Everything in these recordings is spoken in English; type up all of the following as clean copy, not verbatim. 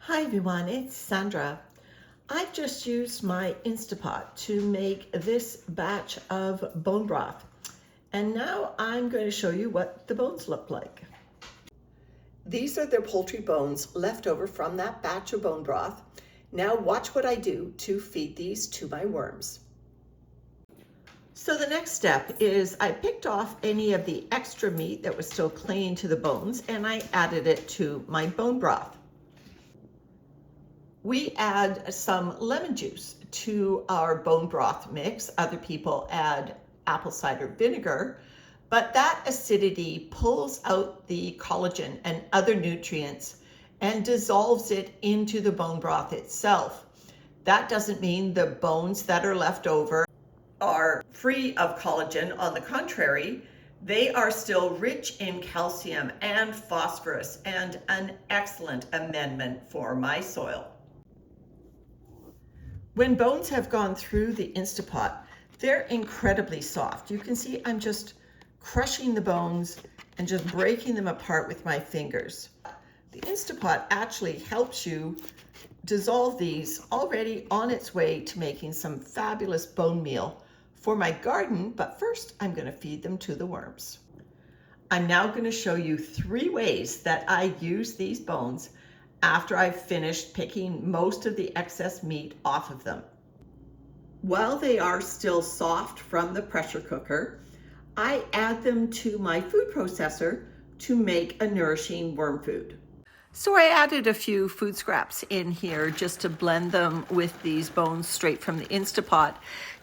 Hi everyone, it's Sandra. I've just used my Instapot to make this batch of bone broth. And now I'm going to show you what the bones look like. These are the poultry bones left over from that batch of bone broth. Now watch what I do to feed these to my worms. So the next step is I picked off any of the extra meat that was still clinging to the bones and I added it to my bone broth. We add some lemon juice to our bone broth mix. Other people add apple cider vinegar, but that acidity pulls out the collagen and other nutrients and dissolves it into the bone broth itself. That doesn't mean the bones that are left over are free of collagen. On the contrary, they are still rich in calcium and phosphorus and an excellent amendment for my soil. When bones have gone through the Instapot, they're incredibly soft. You can see I'm just crushing the bones and just breaking them apart with my fingers. The Instapot actually helps you dissolve these already on its way to making some fabulous bone meal for my garden, but first I'm going to feed them to the worms. I'm now going to show you 3 ways that I use these bones after I've finished picking most of the excess meat off of them. While they are still soft from the pressure cooker, I add them to my food processor to make a nourishing worm food. So I added a few food scraps in here just to blend them with these bones straight from the Instapot.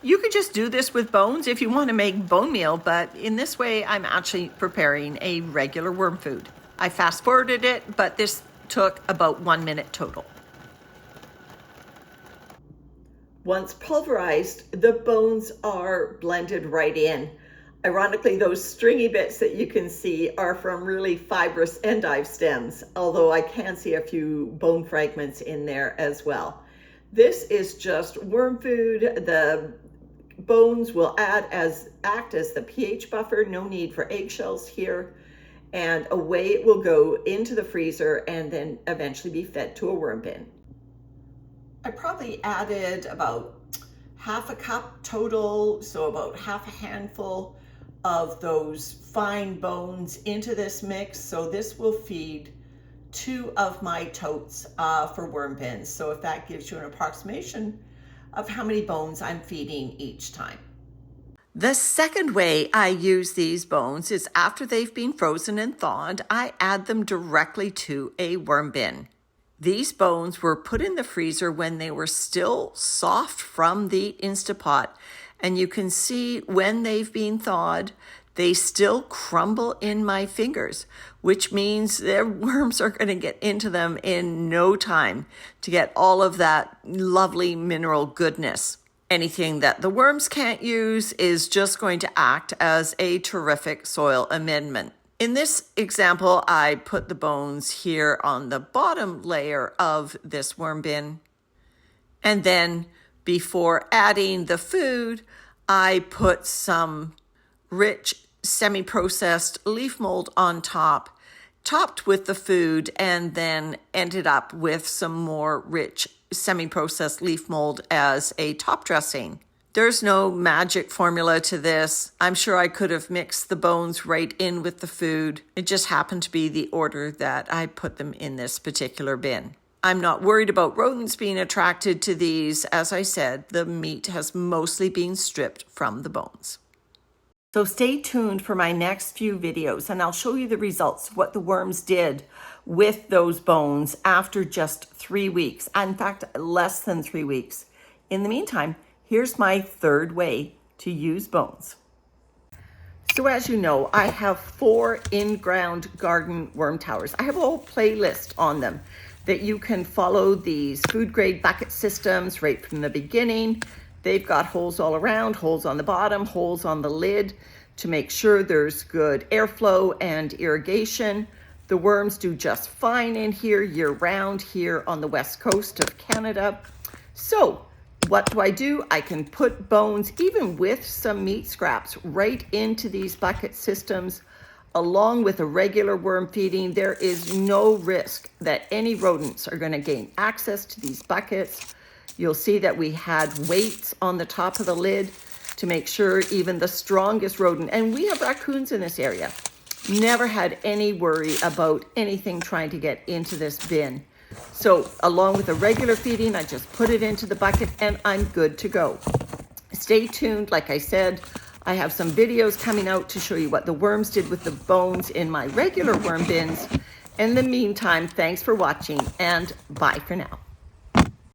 You could just do this with bones if you want to make bone meal, but in this way I'm actually preparing a regular worm food. I fast forwarded it, but this took about 1 minute total. Once pulverized, the bones are blended right in. Ironically, those stringy bits that you can see are from really fibrous endive stems, although I can see a few bone fragments in there as well. This is just worm food. The bones will act as the pH buffer. No need for eggshells here. And away it will go into the freezer and then eventually be fed to a worm bin. I probably added about half a cup total, so about half a handful of those fine bones into this mix. So this will feed 2 of my totes for worm bins. So if that gives you an approximation of how many bones I'm feeding each time. The second way I use these bones is after they've been frozen and thawed, I add them directly to a worm bin. These bones were put in the freezer when they were still soft from the Instapot, and you can see when they've been thawed, they still crumble in my fingers, which means their worms are going to get into them in no time to get all of that lovely mineral goodness. Anything that the worms can't use is just going to act as a terrific soil amendment. In this example, I put the bones here on the bottom layer of this worm bin. And then before adding the food, I put some rich semi-processed leaf mold on top, topped with the food, and then ended up with some more rich semi-processed leaf mold as a top dressing. There's no magic formula to this. I'm sure I could have mixed the bones right in with the food. It just happened to be the order that I put them in this particular bin. I'm not worried about rodents being attracted to these. As I said, the meat has mostly been stripped from the bones. So stay tuned for my next few videos and I'll show you the results of what the worms did with those bones after just 3 weeks. In fact, less than 3 weeks. In the meantime, here's my third way to use bones. So as you know, I have 4 in-ground garden worm towers. I have a whole playlist on them that you can follow these food grade bucket systems right from the beginning. They've got holes all around, holes on the bottom, holes on the lid to make sure there's good airflow and irrigation. The worms do just fine in here year-round here on the west coast of Canada. So what do? I can put bones, even with some meat scraps, right into these bucket systems. along with a regular worm feeding, there is no risk that any rodents are going to gain access to these buckets. You'll see that we had weights on the top of the lid to make sure even the strongest rodent, and we have raccoons in this area, never had any worry about anything trying to get into this bin. So along with the regular feeding, I just put it into the bucket and I'm good to go. Stay tuned. Like I said, I have some videos coming out to show you what the worms did with the bones in my regular worm bins. In the meantime, thanks for watching and bye for now.